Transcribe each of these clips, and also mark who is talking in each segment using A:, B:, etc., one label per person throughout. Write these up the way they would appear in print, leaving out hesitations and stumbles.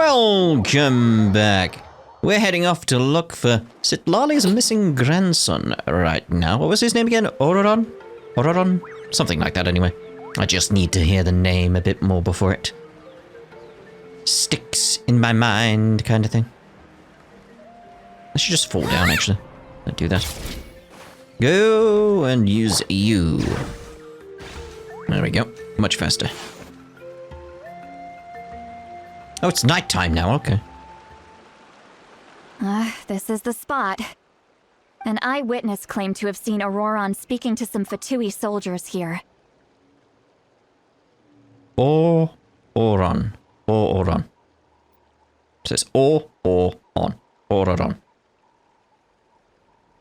A: Welcome back. We're heading off to look for Citlali's missing grandson right now. What was his name again? Ororon? Ororon? Something like that anyway. I just need to hear the name a bit more before it sticks in my mind, kind of thing. I should just fall down, actually. I'll do that. Go and use you. There we go. Much faster. Oh, it's nighttime now, okay.
B: This is the spot. An eyewitness claimed to have seen Ororon speaking to some Fatui soldiers here.
A: Ororon. Ororon. It says on. Ororon.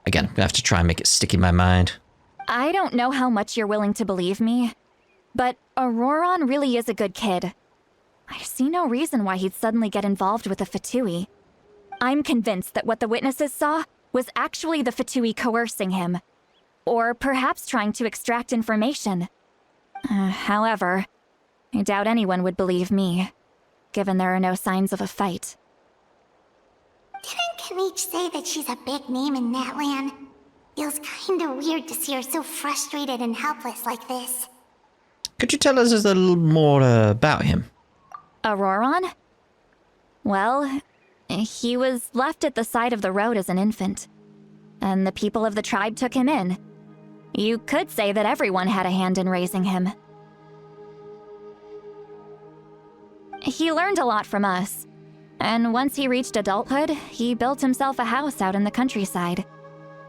A: Again, I have to try and make it stick in my mind.
B: I don't know how much you're willing to believe me, but Ororon really is a good kid. I see no reason why he'd suddenly get involved with the Fatui. I'm convinced that what the witnesses saw was actually the Fatui coercing him. Or perhaps trying to extract information. However, I doubt anyone would believe me, given there are no signs of a fight.
C: Didn't Kanich say that she's a big name in Natlan? Feels kinda weird to see her so frustrated and helpless like this.
A: Could you tell us a little more about him?
B: Ororon? Well, he was left at the side of the road as an infant, and the people of the tribe took him in. You could say that everyone had a hand in raising him. He learned a lot from us, and once he reached adulthood, he built himself a house out in the countryside.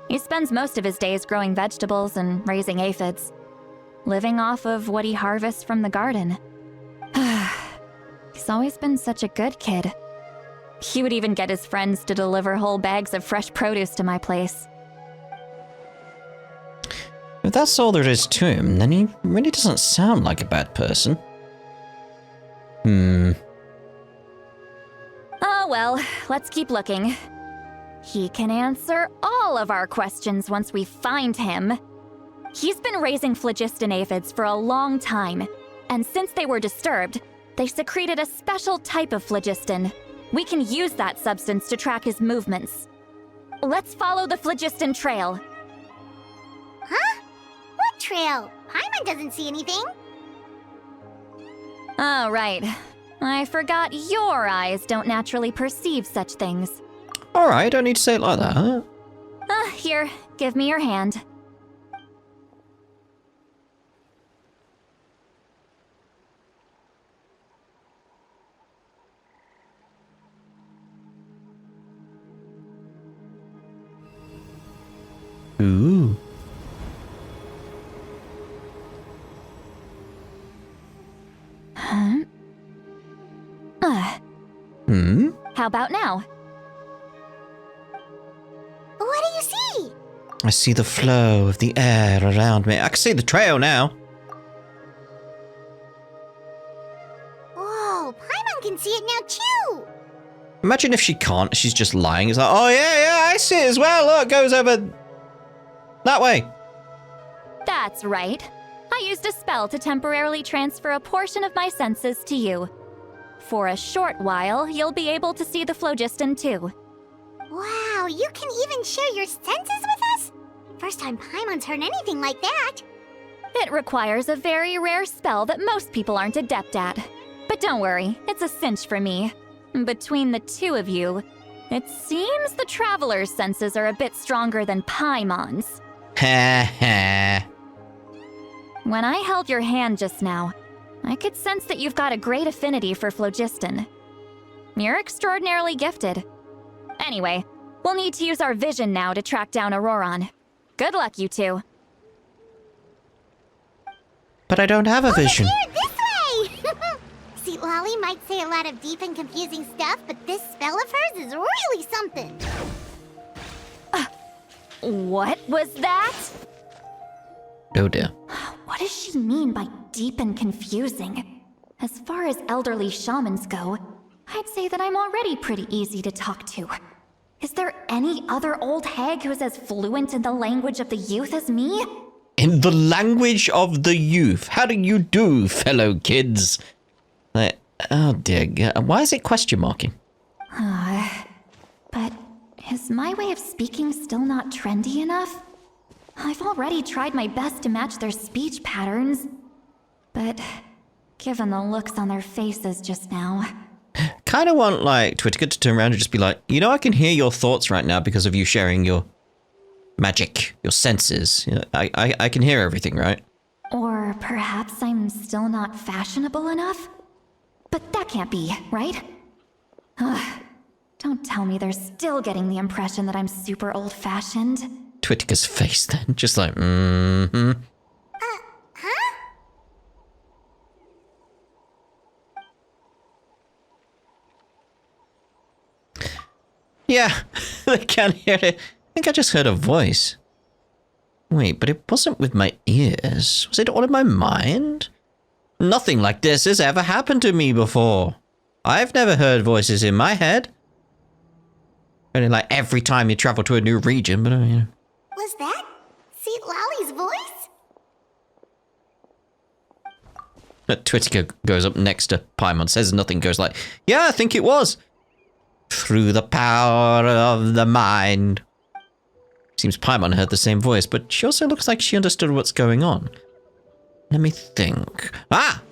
B: He spends most of his days growing vegetables and raising aphids, living off of what he harvests from the garden. He's always been such a good kid. He would even get his friends to deliver whole bags of fresh produce to my place.
A: If that's all there is to him, then he really doesn't sound like a bad person.
B: Oh well, let's keep looking. He can answer all of our questions once we find him. He's been raising phlogiston aphids for a long time, and since they were disturbed, they secreted a special type of phlogiston. We can use that substance to track his movements. Let's follow the phlogiston trail.
C: Huh? What trail? Paimon doesn't see anything.
B: Oh, right. I forgot your eyes don't naturally perceive such things.
A: Alright, don't need to say it like that.
B: Here, give me your hand.
A: Ooh.
B: Huh? How about now?
C: What do you see?
A: I see the flow of the air around me. I can see the trail now.
C: Whoa, Paimon can see it now too!
A: Imagine if she can't, she's just lying. It's like, oh yeah, I see it as well. Look, it goes over that way.
B: That's right. I used a spell to temporarily transfer a portion of my senses to you. For a short while, you'll be able to see the phlogiston too.
C: Wow, you can even share your senses with us? First time Paimon's heard anything like that.
B: It requires a very rare spell that most people aren't adept at. But don't worry, it's a cinch for me. Between the two of you, it seems the Traveler's senses are a bit stronger than Paimon's.
A: Ha ha.
B: When I held your hand just now, I could sense that you've got a great affinity for phlogiston. You're extraordinarily gifted. Anyway, we'll need to use our vision now to track down Ororon. Good luck, you two.
A: But I don't have a vision.
C: Here, this way! Citlali might say a lot of deep and confusing stuff, but this spell of hers is really something.
B: What was that?
A: Oh dear.
B: What does she mean by deep and confusing? As far as elderly shamans go, I'd say that I'm already pretty easy to talk to. Is there any other old hag who's as fluent in the language of the youth as me?
A: In the language of the youth. How do you do, fellow kids? Oh dear God. Why is it question marking?
B: But is my way of speaking still not trendy enough? I've already tried my best to match their speech patterns. But given the looks on their faces just now...
A: Kind of want, like, Twittiger to turn around and just be like, you know, I can hear your thoughts right now because of you sharing your magic, your senses. You know, I can hear everything, right?
B: Or perhaps I'm still not fashionable enough? But that can't be, right? Ugh, don't tell me they're still getting the impression that I'm super old-fashioned.
A: Twittiger's face then, just like, huh? Yeah, I can't hear it. I think I just heard a voice. Wait, but it wasn't with my ears. Was it all in my mind? Nothing like this has ever happened to me before. I've never heard voices in my head. Only like every time you travel to a new region, but you know.
C: Was that Citlali's voice?
A: Twittiger goes up next to Paimon, says nothing, goes like, yeah, I think it was. Through the power of the mind. Seems Paimon heard the same voice, but she also looks like she understood what's going on. Let me think. Ah!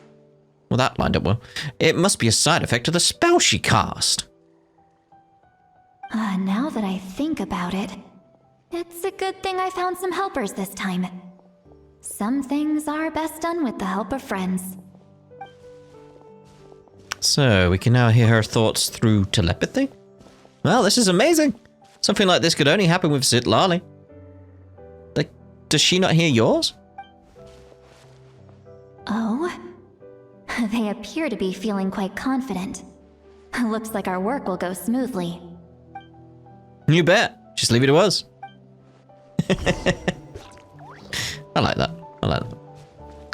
A: Well, that lined up well. It must be a side effect of the spell she cast.
B: Now that I think about it, it's a good thing I found some helpers this time. Some things are best done with the help of friends.
A: So, we can now hear her thoughts through telepathy? Well, this is amazing. Something like this could only happen with Citlali. Like, does she not hear yours?
B: Oh? They appear to be feeling quite confident. Looks like our work will go smoothly.
A: You bet. Just leave it to us. I like that. I like that.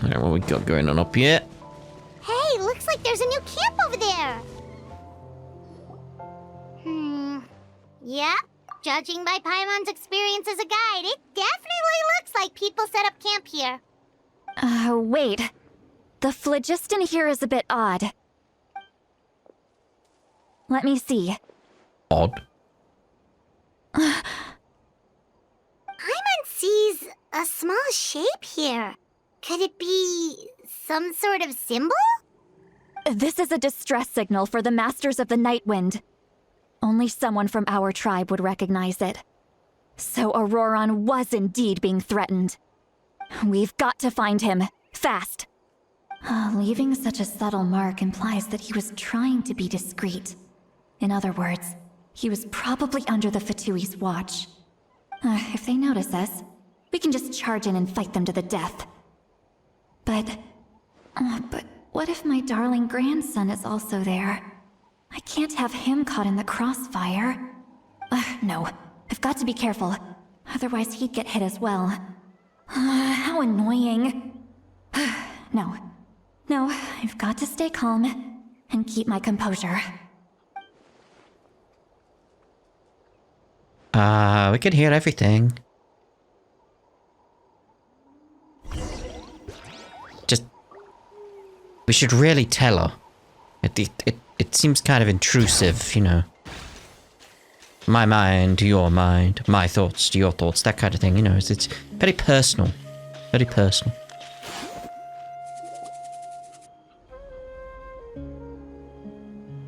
A: Alright, what we got going on up here?
C: Hey, looks like there's a new camp over there. Yep. Judging by Paimon's experience as a guide, it definitely looks like people set up camp here.
B: Wait. The phlogiston here is a bit odd. Let me see.
A: Odd.
C: Paimon sees a small shape here. Could it be some sort of symbol?
B: This is a distress signal for the Masters of the Night Wind. Only someone from our tribe would recognize it. So Ororon was indeed being threatened. We've got to find him. Fast. Leaving such a subtle mark implies that he was trying to be discreet. In other words, he was probably under the Fatui's watch. If they notice us, we can just charge in and fight them to the death. But what if my darling grandson is also there? I can't have him caught in the crossfire. No, I've got to be careful. Otherwise he'd get hit as well. How annoying. No, I've got to stay calm and keep my composure.
A: We can hear everything. We should really tell her. It seems kind of intrusive, you know. My mind to your mind, my thoughts to your thoughts, that kind of thing, you know. It's very personal. Very personal.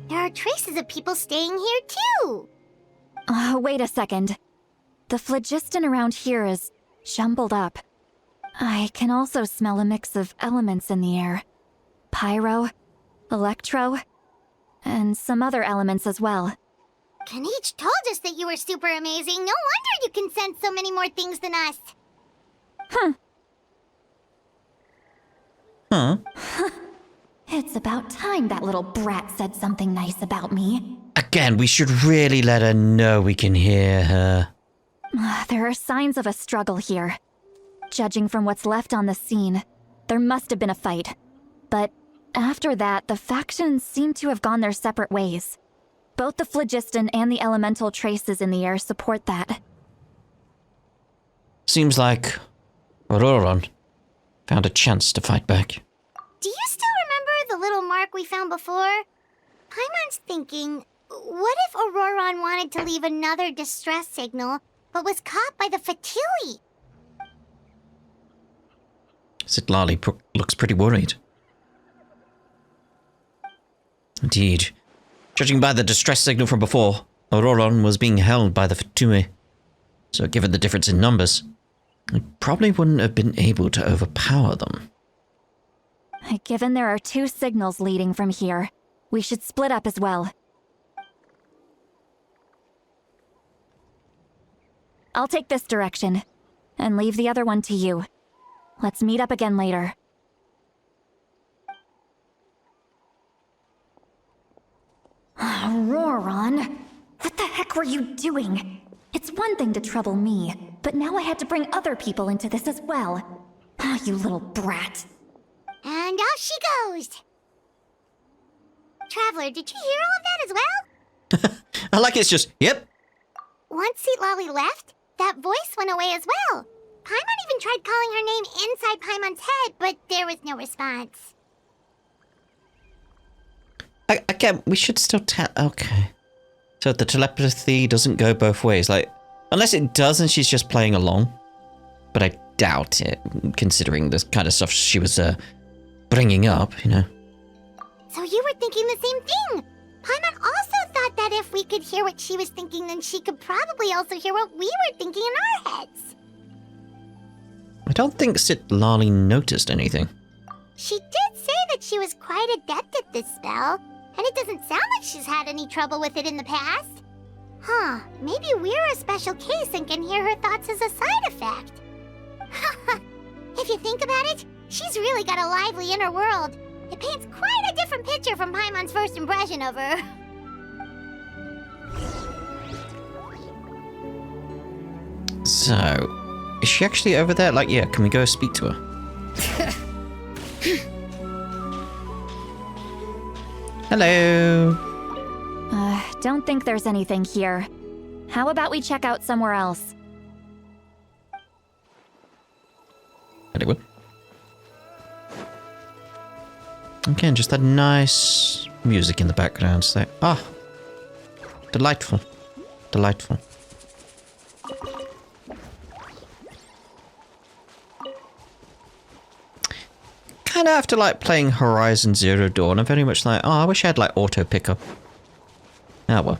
C: There are traces of people staying here too.
B: Wait a second. The phlogiston around here is jumbled up. I can also smell a mix of elements in the air. Pyro, electro, and some other elements as well.
C: Kanich told us that you were super amazing. No wonder you can sense so many more things than us.
A: Huh?
B: It's about time that little brat said something nice about me.
A: Again, we should really let her know we can hear her.
B: There are signs of a struggle here. Judging from what's left on the scene, there must have been a fight. But after that, the factions seem to have gone their separate ways. Both the phlogiston and the elemental traces in the air support that.
A: Seems like Ororon found a chance to fight back.
C: Do you still remember the little mark mark we found before? Paimon's thinking, what if Ororon wanted to leave another distress signal, but was caught by the Fatui?
A: Citlali looks pretty worried. Indeed. Judging by the distress signal from before, Ororon was being held by the Fatui. So given the difference in numbers, I probably wouldn't have been able to overpower them.
B: Given there are 2 signals leading from here, we should split up as well. I'll take this direction, and leave the other one to you. Let's meet up again later. Ororon, what the heck were you doing? It's one thing to trouble me, but now I had to bring other people into this as well. Ah, you little brat.
C: And off she goes! Traveler, did you hear all of that as well?
A: I like it's just, yep.
C: Once Citlali left, that voice went away as well. Paimon even tried calling her name inside Paimon's head, but there was no response.
A: Again, we should still okay. So the telepathy doesn't go both ways, like, unless it does and she's just playing along. But I doubt it, considering the kind of stuff she was, bringing up, you know.
C: So you were thinking the same thing! Paimon also thought that if we could hear what she was thinking, then she could probably also hear what we were thinking in our heads.
A: I don't think Citlali noticed anything.
C: She did say that she was quite adept at this spell, and it doesn't sound like she's had any trouble with it in the past. Huh, maybe we're a special case and can hear her thoughts as a side effect. If you think about it, she's really got a lively inner world. It paints quite a different picture from Paimon's first impression of her.
A: So, is she actually over there? Like, yeah, can we go speak to her? Hello.
B: Don't think there's anything here. How about we check out somewhere else?
A: Hello. Again, just that nice music in the background. So, delightful. Delightful. Kind of after like playing Horizon Zero Dawn, I'm very much like, oh, I wish I had like auto pickup. Ah, well.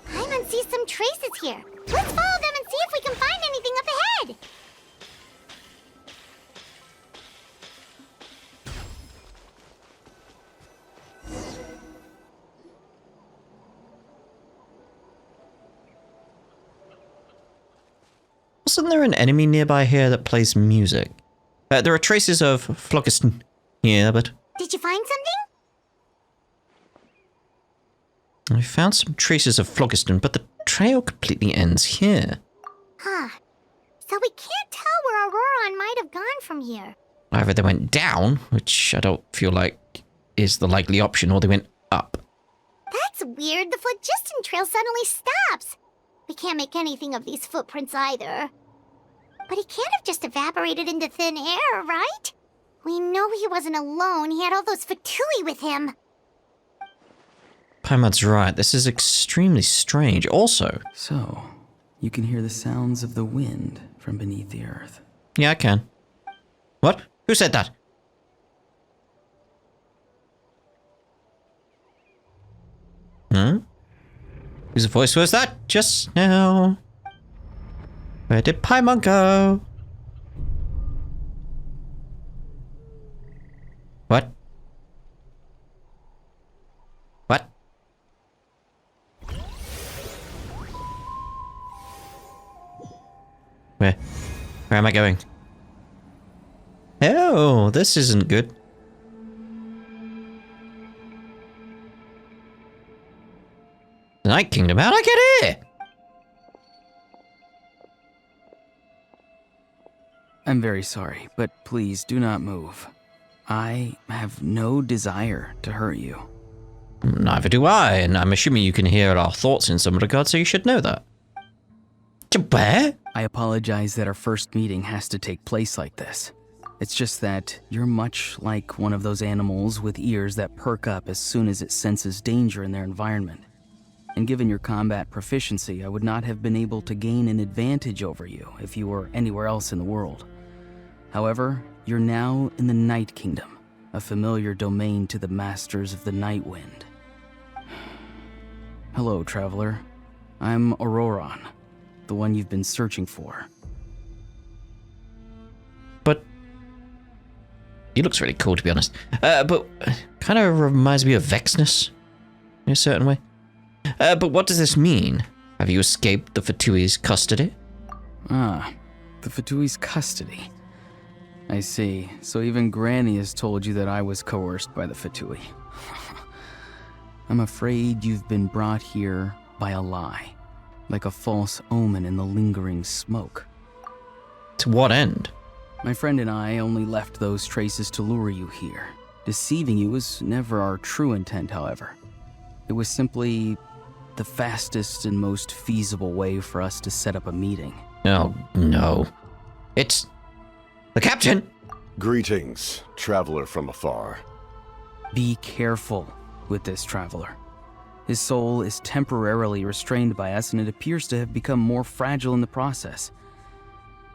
C: Paimon sees some traces here. Let's follow them and see if we can find anything up ahead.
A: Wasn't there an enemy nearby here that plays music? There are traces of phlogiston here, but...
C: Did you find something?
A: I found some traces of phlogiston, but the trail completely ends here.
C: Huh. So we can't tell where Ororon might have gone from here.
A: Either they went down, which I don't feel like is the likely option, or they went up.
C: That's weird. The phlogiston trail suddenly stops. We can't make anything of these footprints either. But he can't have just evaporated into thin air, right? We know he wasn't alone. He had all those Fatui with him.
A: Paimon's right. This is extremely strange. Also...
D: So, you can hear the sounds of the wind from beneath the earth.
A: Yeah, I can. What? Who said that? Whose voice was that just now? Where did Paimon go? What? What? Where am I going? Oh, this isn't good. The Night Kingdom, how'd I get here?
D: I'm very sorry, but please do not move. I have no desire to hurt you.
A: Neither do I, and I'm assuming you can hear our thoughts in some regard, so you should know that. To where?
D: I apologize that our first meeting has to take place like this. It's just that you're much like one of those animals with ears that perk up as soon as it senses danger in their environment. And given your combat proficiency, I would not have been able to gain an advantage over you if you were anywhere else in the world. However, you're now in the Night Kingdom, a familiar domain to the masters of the Night Wind. Hello, traveler. I'm Ororon, the one you've been searching for.
A: But he looks really cool, to be honest. But kind of reminds me of Vexnus in a certain way. But what does this mean? Have you escaped the Fatui's custody?
D: Ah, the Fatui's custody. I see. So even Granny has told you that I was coerced by the Fatui. I'm afraid you've been brought here by a lie, like a false omen in the lingering smoke.
A: To what end?
D: My friend and I only left those traces to lure you here. Deceiving you was never our true intent, however. It was simply the fastest and most feasible way for us to set up a meeting.
A: Oh, no. It's the captain!
E: Greetings, traveler from afar.
D: Be careful with this traveler. His soul is temporarily restrained by us, and it appears to have become more fragile in the process.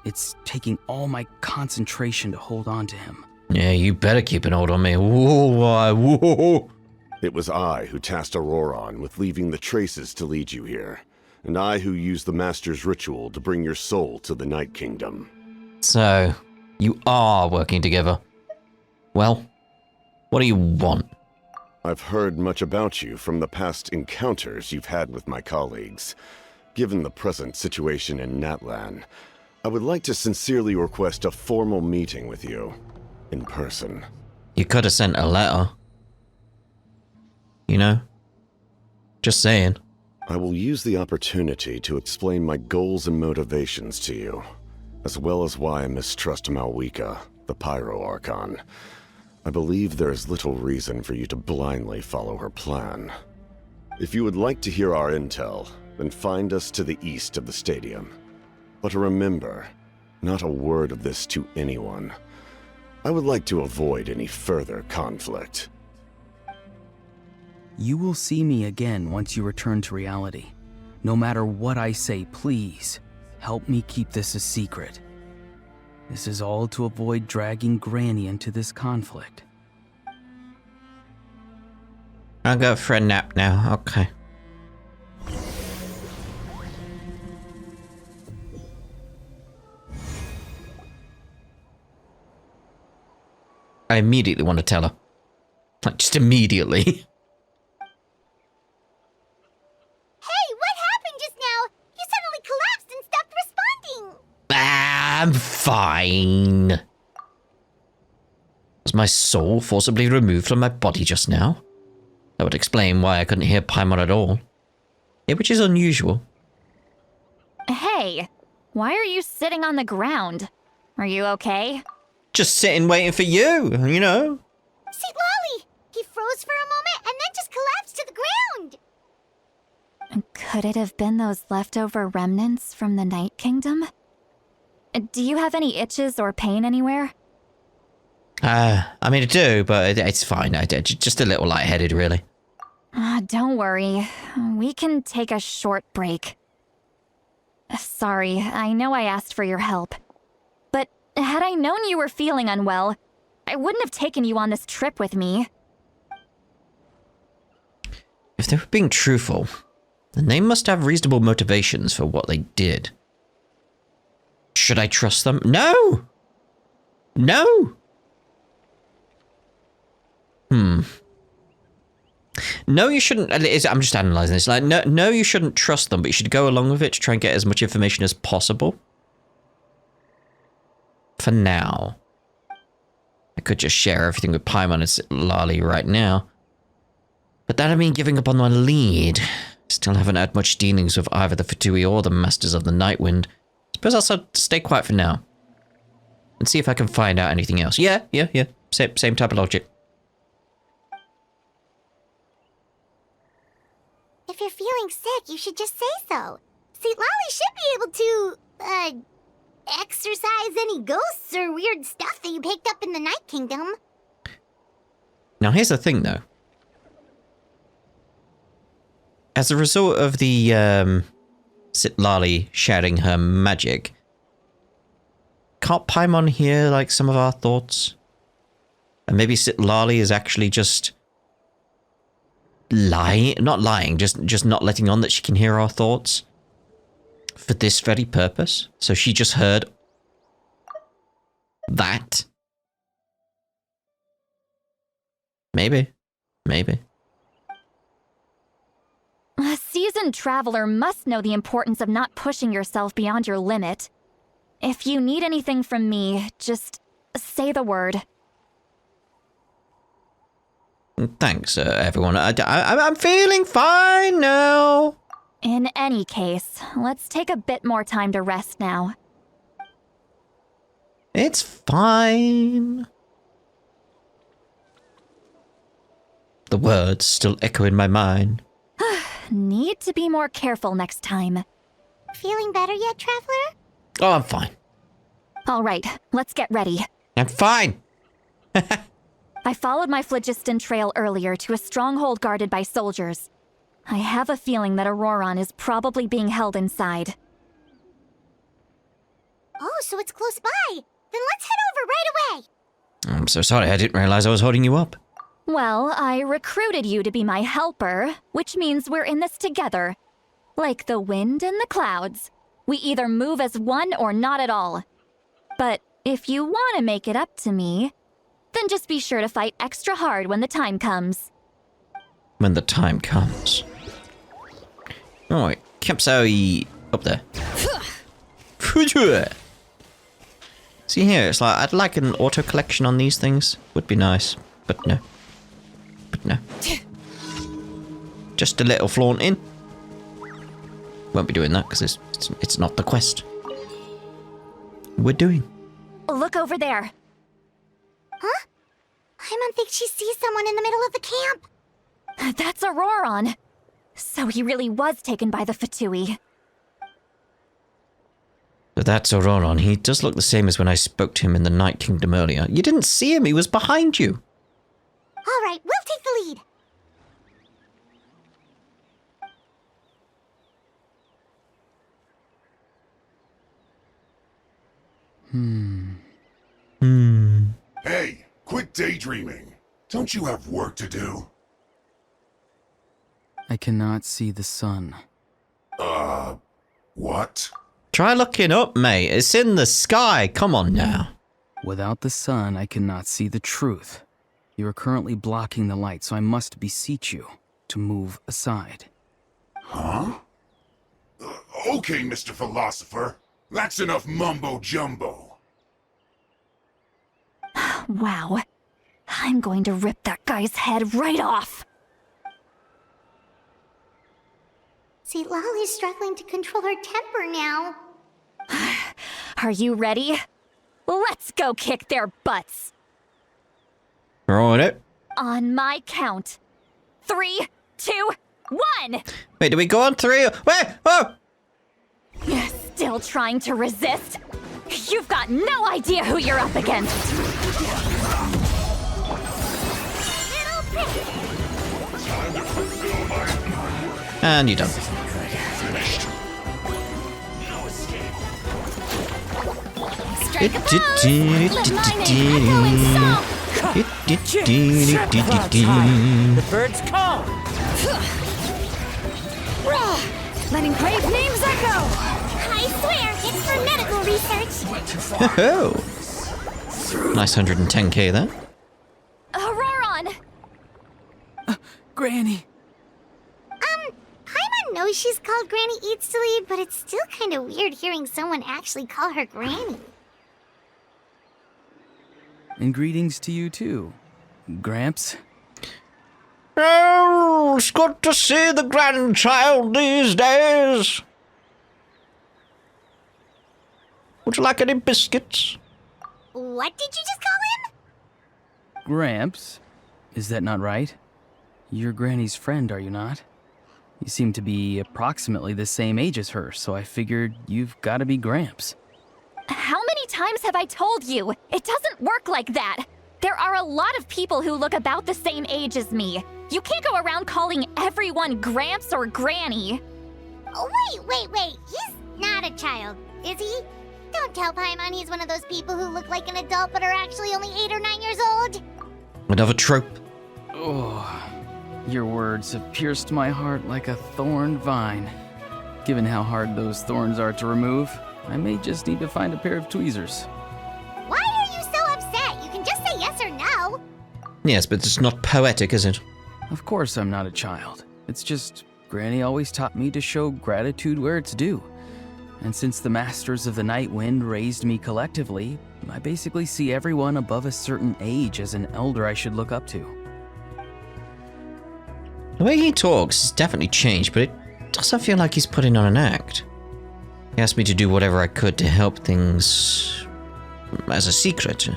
D: It's taking all my concentration to hold on to him.
A: Yeah, you better keep an hold on me. Whoa.
E: It was I who tasked Ororon with leaving the traces to lead you here, and I who used the Master's ritual to bring your soul to the Night Kingdom.
A: So, you are working together. Well, what do you want?
E: I've heard much about you from the past encounters you've had with my colleagues. Given the present situation in Natlan, I would like to sincerely request a formal meeting with you, in person.
A: You could have sent a letter. You know? Just saying.
E: I will use the opportunity to explain my goals and motivations to you, as well as why I mistrust Malwika, the Pyro Archon. I believe there is little reason for you to blindly follow her plan. If you would like to hear our intel, then find us to the east of the stadium. But remember, not a word of this to anyone. I would like to avoid any further conflict.
D: You will see me again once you return to reality. No matter what I say, please, help me keep this a secret. This is all to avoid dragging Granny into this conflict.
A: I'll go for a nap now, okay. I immediately want to tell her. Like, just immediately.
C: Hey, what happened just now? You suddenly collapsed and stopped responding.
A: I'm fine. Was my soul forcibly removed from my body just now? That would explain why I couldn't hear Paimon at all. Yeah, which is unusual.
B: Hey, why are you sitting on the ground? Are you okay?
A: Just sitting waiting for you, you know?
C: Citlali! He froze for a moment and then just collapsed to the ground.
B: Could it have been those leftover remnants from the Night Kingdom? Do you have any itches or pain anywhere?
A: I mean, I do, but it's fine. Just a little lightheaded, really.
B: Don't worry. We can take a short break. Sorry, I know I asked for your help. But had I known you were feeling unwell, I wouldn't have taken you on this trip with me.
A: If they were being truthful, then they must have reasonable motivations for what they did. Should I trust them? No! No! No, you shouldn't. I'm just analysing this. Like, no, you shouldn't trust them, but you should go along with it to try and get as much information as possible. For now. I could just share everything with Paimon and Citlali right now. But that'd mean giving up on my lead. Still haven't had much dealings with either the Fatui or the Masters of the Nightwind. Suppose I'll stay quiet for now. And see if I can find out anything else. Yeah. Same type of logic.
C: If you're feeling sick, you should just say so. Citlali should be able to, exorcise any ghosts or weird stuff that you picked up in the Night Kingdom.
A: Now, here's the thing, though. As a result of the Citlali sharing her magic, can't Paimon hear, like, some of our thoughts? And maybe Citlali is actually just lying, not lying, just not letting on that she can hear our thoughts for this very purpose. So she just heard that. Maybe.
B: A seasoned traveler must know the importance of not pushing yourself beyond your limit. If you need anything from me, just say the word.
A: Thanks, everyone. I'm feeling fine now.
B: In any case, let's take a bit more time to rest now.
A: It's fine. The words still echo in my mind.
B: Need to be more careful next time.
C: Feeling better yet, Traveler?
A: Oh, I'm fine.
B: All right, let's get ready.
A: I'm fine.
B: I followed my phlogiston trail earlier to a stronghold guarded by soldiers. I have a feeling that Ororon is probably being held inside.
C: Oh, so it's close by. Then let's head over right away.
A: I'm so sorry. I didn't realize I was holding you up.
B: Well, I recruited you to be my helper, which means we're in this together. Like the wind and the clouds. We either move as one or not at all. But if you want to make it up to me, then just be sure to fight extra hard when the time comes.
A: When the time comes. Alright, campsite up there. See here, it's like, I'd like an auto collection on these things. Would be nice, but no. Just a little flaunting. Won't be doing that because it's not the quest we're doing.
B: Look over there.
C: Huh? Paimon thinks she sees someone in the middle of the camp.
B: That's Ororon. So he really was taken by the Fatui.
A: But that's Ororon. He does look the same as when I spoke to him in the Night Kingdom earlier. You didn't see him, he was behind you.
C: All right, we'll take the lead.
F: Hey, quit daydreaming. Don't you have work to do?
D: I cannot see the sun.
F: What?
A: Try looking up, mate. It's in the sky. Come on now.
D: Without the sun, I cannot see the truth. You are currently blocking the light, so I must beseech you to move aside.
F: Huh? Okay, Mr. Philosopher. That's enough mumbo-jumbo.
B: Wow. I'm going to rip that guy's head right off.
C: Citlali's struggling to control her temper now.
B: Are you ready? Let's go kick their butts.
A: Roll it.
B: On my count. 3, 2, 1!
A: Wait, do we go on 3? Wait! Oh!
B: Still trying to resist? You've got no idea who you're up against.
A: And you're done.
B: Strike a pose! Let my name echo in song!
G: The birds call.
B: Letting brave names echo!
C: I swear, it's for medical research.
A: Oh! Nice 110k there.
B: Ororon!
D: Granny!
C: Paimon knows she's called Granny Eats to Lead, but it's still kind of weird hearing someone actually call her Granny.
D: And greetings to you too, Gramps.
A: Oh, it's good to see the grandchild these days. Would you like any biscuits?
C: What did you just call him?
D: Gramps? Is that not right? You're Granny's friend, are you not? You seem to be approximately the same age as her, so I figured you've got to be Gramps.
B: How many times have I told you? It doesn't work like that. There are a lot of people who look about the same age as me. You can't go around calling everyone Gramps or Granny.
C: Oh, wait. He's not a child, is he? Don't tell Paimon he's one of those people who look like an adult but are actually only 8 or 9 years old.
A: Another trope.
D: Oh, your words have pierced my heart like a thorn vine. Given how hard those thorns are to remove, I may just need to find a pair of tweezers.
C: Why are you so upset? You can just say yes or no.
A: Yes, but it's not poetic, is it?
D: Of course I'm not a child. It's just, Granny always taught me to show gratitude where it's due. And since the Masters of the Night Wind raised me collectively, I basically see everyone above a certain age as an elder I should look up to.
A: The way he talks has definitely changed, but it doesn't feel like he's putting on an act. He asked me to do whatever I could to help things as a secret.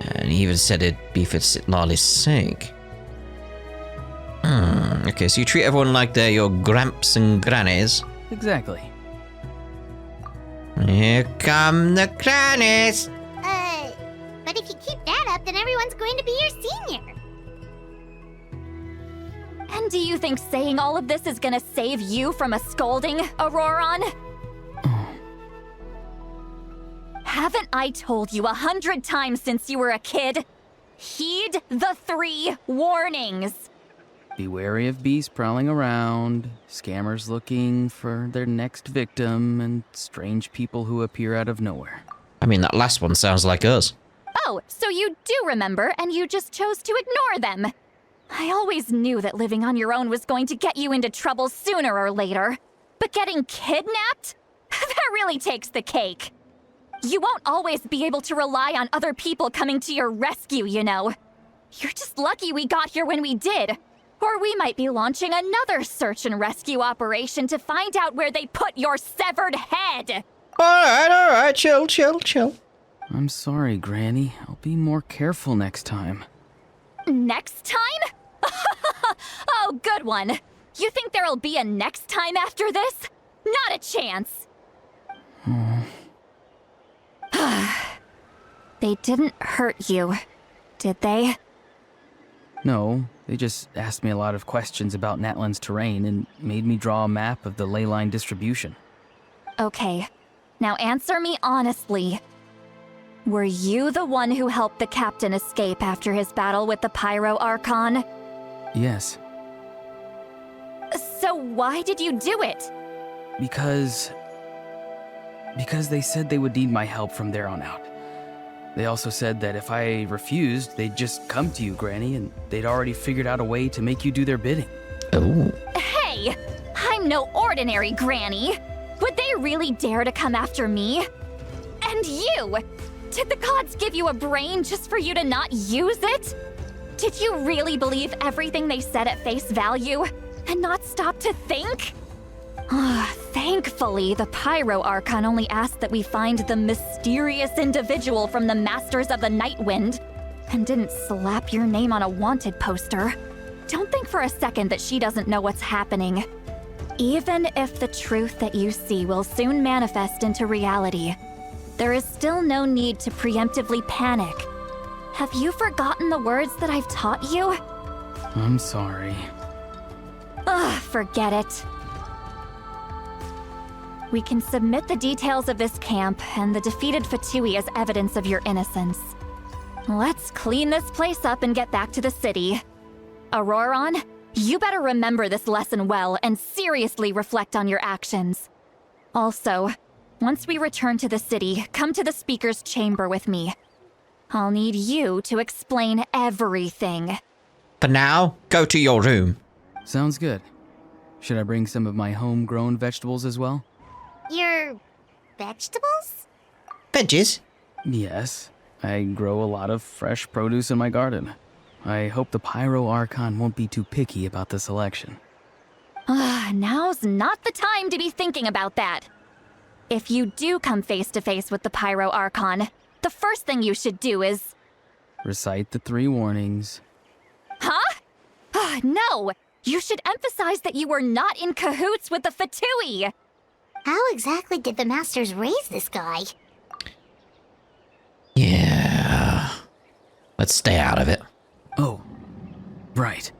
A: And he even said it'd be for Citlali's sake. Okay, so you treat everyone like they're your gramps and grannies.
D: Exactly.
A: Here come the grannies!
C: But if you keep that up, then everyone's going to be your senior.
B: And do you think saying all of this is gonna save you from a scolding, Ororon? Haven't I told you 100 times since you were a kid? Heed the 3 warnings.
D: Be wary of beasts prowling around, scammers looking for their next victim, and strange people who appear out of nowhere.
A: I mean, that last one sounds like us.
B: Oh, so you do remember, and you just chose to ignore them. I always knew that living on your own was going to get you into trouble sooner or later. But getting kidnapped? That really takes the cake. You won't always be able to rely on other people coming to your rescue, you know. You're just lucky we got here when we did. Or we might be launching another search and rescue operation to find out where they put your severed head.
A: Alright, chill.
D: I'm sorry, Granny. I'll be more careful next time.
B: Next time? Oh, good one. You think there'll be a next time after this? Not a chance. They didn't hurt you, did they?
D: No, they just asked me a lot of questions about Natlan's terrain and made me draw a map of the ley line distribution.
B: Okay, now answer me honestly. Were you the one who helped the captain escape after his battle with the Pyro Archon?
D: Yes.
B: So why did you do it?
D: Because they said they would need my help from there on out. They also said that if I refused, they'd just come to you, Granny, and they'd already figured out a way to make you do their bidding.
A: Oh.
B: Hey, I'm no ordinary Granny. Would they really dare to come after me? And you! Did the gods give you a brain just for you to not use it? Did you really believe everything they said at face value and not stop to think? Thankfully, the Pyro Archon only asked that we find the mysterious individual from the Masters of the Night Wind and didn't slap your name on a wanted poster. Don't think for a second that she doesn't know what's happening. Even if the truth that you see will soon manifest into reality, there is still no need to preemptively panic. Have you forgotten the words that I've taught you?
D: I'm sorry.
B: Forget it. We can submit the details of this camp and the defeated Fatui as evidence of your innocence. Let's clean this place up and get back to the city. Ororon, you better remember this lesson well and seriously reflect on your actions. Also, once we return to the city, come to the speaker's chamber with me. I'll need you to explain everything.
A: For now, go to your room.
D: Sounds good. Should I bring some of my homegrown vegetables as well?
C: Your vegetables?
A: Veggies?
D: Yes. I grow a lot of fresh produce in my garden. I hope the Pyro Archon won't be too picky about the selection.
B: Now's not the time to be thinking about that. If you do come face to face with the Pyro Archon, the first thing you should do is...
D: Recite the 3 warnings.
B: Huh? No! You should emphasize that you were not in cahoots with the Fatui!
C: How exactly did the Masters raise this guy?
A: Let's stay out of it.
D: Oh, right.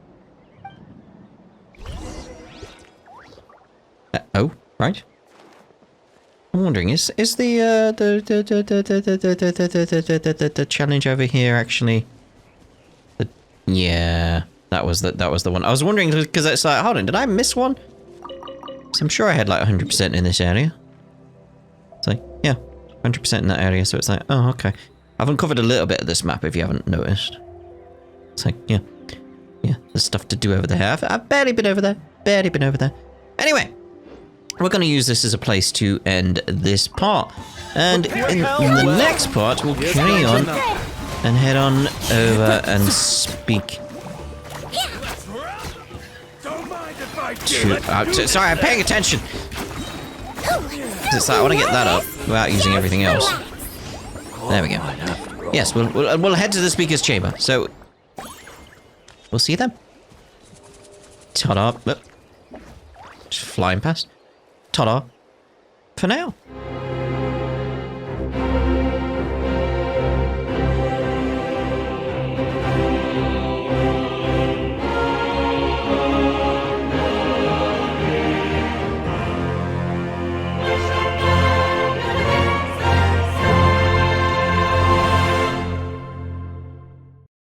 A: Oh, right. I'm wondering, is the challenge over here actually? Yeah, that was the one. I was wondering because it's like, hold on, did I miss one? So I'm sure I had like 100% in this area. It's like, yeah, 100% in that area. So it's like, oh, okay. I've uncovered a little bit of this map if you haven't noticed. It's like, yeah, there's stuff to do over there. I've barely been over there. Anyway. We're going to use this as a place to end this part. And in the next part, we'll carry on and head on over and speak to... sorry, I'm paying attention. It's like, I want to get that up without using everything else. There we go. Yes, we'll head to the speaker's chamber. So, we'll see them. Ta-da. Just flying past. Ta-da. For now.